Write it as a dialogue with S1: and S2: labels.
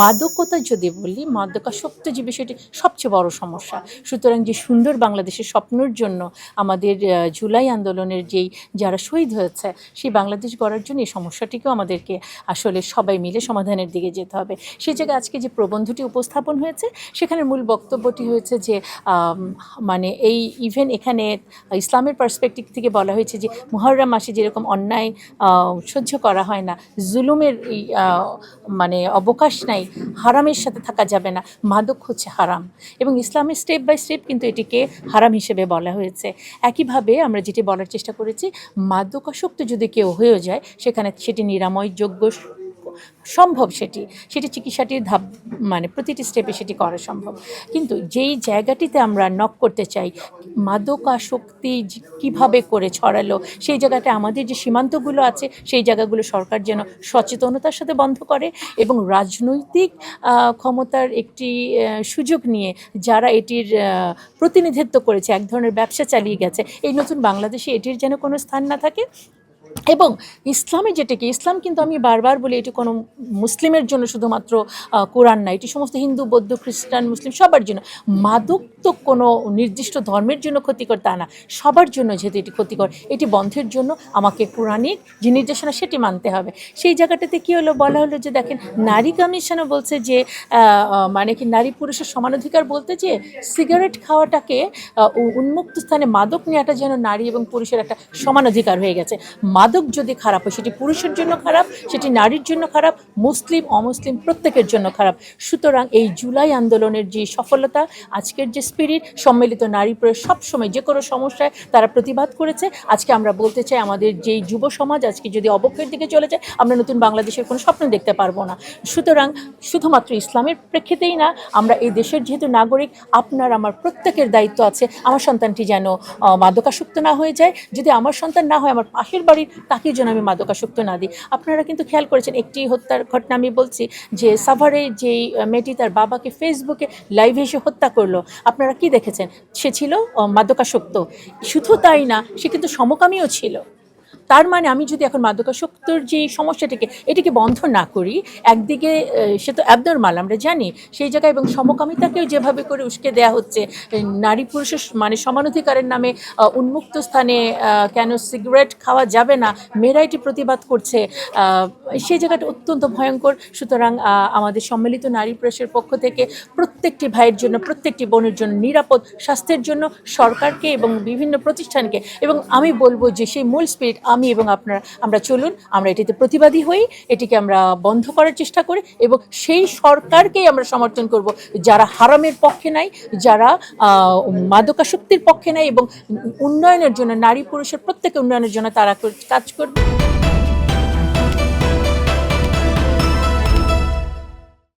S1: মাদকতা যদি বলি, মাদকাসক্ত যে বিষয়টি সবচেয়ে বড় সমস্যা। সুতরাং যে সুন্দর বাংলাদেশের স্বপ্নের জন্য আমাদের জুলাই আন্দোলনের যারা শহীদ হয়েছে, সেই বাংলাদেশ গড়ার জন্য এই সমস্যাটিকেও আমাদেরকে আসলে সবাই মিলে সমাধানের দিকে যেতে হবে। সেই জায়গায় আজকে যে প্রবন্ধটি উপস্থাপন হয়েছে, সেখানের মূল বক্তব্যটি হয়েছে যে মানে ইভেন এখানে ইসলামের পার্সপেক্টিভ থেকে বলা হয়েছে যে মুহররম মাসে যেরকম অন্যায় সহ্য করা হয় না, জুলুমের মানে অবকাশ নাই, হারামের সাথে থাকা যাবে না, মাদক হচ্ছে হারাম, এবং ইসলামের স্টেপ বাই স্টেপ কিন্তু এটিকে হারাম হিসেবে বলা হয়েছে। একইভাবে আমরা যেটি বলার চেষ্টা করেছি, মাদকাসক্ত যদি কেউ হয়েও যায়, সেটি নিরাময়যোগ্য সম্ভব, সেটি চিকিৎসাটির ধাপ মানে প্রতিটি স্টেপে সেটি করা সম্ভব। কিন্তু যেই জায়গাটিতে আমরা নক করতে চাই, মাদকাসক্তি কিভাবে করে ছড়ালো, সেই জায়গাটা আমাদের যে সীমান্তগুলো আছে, সেই জায়গাগুলো সরকার যেন সচেতনতার সাথে বন্ধ করে, এবং রাজনৈতিক ক্ষমতার একটি সুযোগ নিয়ে যারা এটির প্রতিনিধিত্ব করেছে, এক ধরনের ব্যবসা চালিয়ে গেছে, এই নতুন বাংলাদেশে এটির যেন কোনো স্থান না থাকে। এবং ইসলামে যেটাকে, ইসলাম কিন্তু আমি বারবার বলি, এটি কোনো মুসলিমের জন্য শুধুমাত্র কোরআন না, এটি সমস্ত হিন্দু, বৌদ্ধ, খ্রিস্টান, মুসলিম সবার জন্য। মাদক তো কোনো নির্দিষ্ট ধর্মের জন্য ক্ষতিকর তা না, সবার জন্য যেহেতু এটি ক্ষতিকর, এটি বন্ধের জন্য আমাকে কোরআনিক যে নির্দেশনা সেটি মানতে হবে। সেই জায়গাটাতে কী হলো, বলা হলো যে দেখেন, নারী কমিশনও বলছে যে মানে কি নারী পুরুষের সমানাধিকার বলতে যে সিগারেট খাওয়াটাকে উন্মুক্ত স্থানে মাদক নেওয়াটা যেন নারী এবং পুরুষের একটা সমানাধিকার হয়ে গেছে। মাদক যদি খারাপ হয়, সেটি পুরুষের জন্য খারাপ, সেটি নারীর জন্য খারাপ, মুসলিম অমুসলিম প্রত্যেকের জন্য খারাপ। সুতরাং এই জুলাই আন্দোলনের যে সফলতা, আজকের যে স্পিরিট, সম্মিলিত নারী প্রয়োগ সবসময় যে কোনো সমস্যায় তারা প্রতিবাদ করেছে। আজকে আমরা বলতে চাই, আমাদের যেই যুব সমাজ আজকে যদি অবক্ষয়ের দিকে চলে যায়, আমরা নতুন বাংলাদেশের কোনো স্বপ্ন দেখতে পারবো না। সুতরাং শুধুমাত্র ইসলামের প্রেক্ষিতেই না, আমরা এই দেশের যেহেতু নাগরিক, আপনার আমার প্রত্যেকের দায়িত্ব আছে আমার সন্তানটি যেন মাদকাসক্ত না হয়ে যায়। যদি আমার সন্তান না হয়, আমার পাশের বাড়ির তাকে যেন আমি মাদকাসক্ত না দিই। আপনারা কিন্তু খেয়াল করেছেন, একটি হত্যার ঘটনা আমি বলছি, যে সাভারে যেই মেয়েটি তার বাবাকে ফেসবুকে লাইভে এসে হত্যা করলো, আপনারা কি দেখেছেন? সে ছিল মাদকাসক্ত। শুধু তাই না, সে কিন্তু সমকামীও ছিল। তার মানে আমি যদি এখন মাদকাসক্তর যে এটিকে বন্ধ না করি, একদিকে সে তো অ্যাবনর্মাল আমরা জানি, সেই জায়গায়, এবং সমকামিতাকেও যেভাবে করে উস্কে দেয়া হচ্ছে, নারী পুরুষের মানে সমানাধিকারের নামে উন্মুক্ত স্থানে কেন সিগারেট খাওয়া যাবে না, মেয়েরা এটি প্রতিবাদ করছে, সেই জায়গাটা অত্যন্ত ভয়ঙ্কর। সুতরাং আমাদের সম্মিলিত নারী প্রেসের পক্ষ থেকে প্রত্যেকটি ভাইয়ের জন্য, প্রত্যেকটি বোনের জন্য নিরাপদ স্বাস্থ্যের জন্য সরকারকে এবং বিভিন্ন প্রতিষ্ঠানকে, এবং আমি বলবো যে সেই মূল স্পিরিট আমি এবং আপনারা, আমরা চলুন, আমরা এটিতে প্রতিবাদী হই, এটিকে আমরা বন্ধ করার চেষ্টা করি, এবং সেই সরকারকেই আমরা সমর্থন করব যারা হারামের পক্ষে নাই, যারা মাদকাসক্তির পক্ষে নাই, এবং উন্নয়নের জন্য, নারী পুরুষের প্রত্যেকের উন্নয়নের জন্য তারা কাজ করবে।